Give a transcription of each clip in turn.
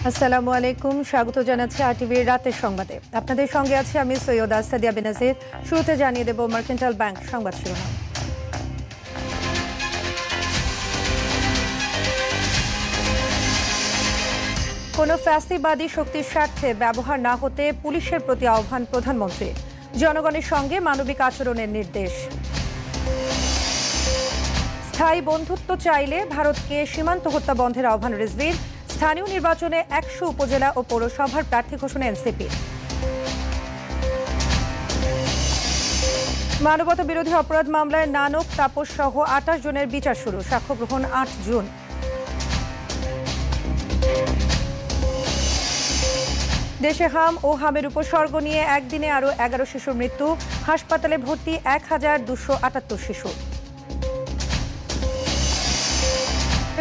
আসসালামু আলাইকুম, স্বাগত জানাচ্ছি আরটিভির রাতের সংবাদে। আপনাদের সঙ্গে আছে আমি সৈয়দা সাদিয়া বেনাজির। শুরুতে জানিয়ে দেব মার্কেন্টাইল ব্যাংক সংবাদ শিরোনাম। কোনো ফ্যাসিবাদী শক্তির স্বার্থে ব্যবহার না হতে পুলিশের প্রতি আহ্বান প্রধানমন্ত্রী। জনগণের সঙ্গে মানবিক আচরণের নির্দেশ। স্থায়ী বন্ধুত্ব চাইলে ভারতকে সীমান্ত হত্যা বন্ধের আহ্বান রিজভির। স্থানীয় নির্বাচনে 100 উপজেলা ও পৌরসভার প্রার্থী ঘোষণা এনসিপি। মানবতা বিরোধী অপরাধ মামলায় নানক, তাপস সহ 28 জনের বিচার শুরু। সাক্ষ্য গ্রহণ 8 জুন। দেশে হাম ও হামের উপসর্গ নিয়ে একদিনে আরও 11 শিশুর মৃত্যু। হাসপাতালে ভর্তি 1278 শিশু।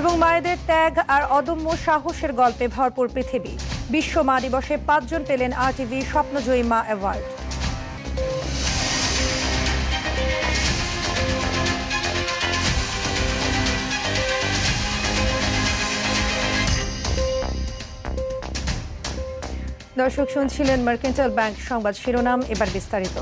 এবং মায়েদের ত্যাগ আর অদম্য সাহসের গল্পে ভরপুর পৃথিবী। বিশ্ব মা দিবসে 5 জন পেলেন আরটিভি স্বপ্নজয়ী মা অ্যাওয়ার্ড। দর্শক শুনছিলেন মার্কেন্টাইল ব্যাংক সংবাদ শিরোনাম, এবার বিস্তারিত।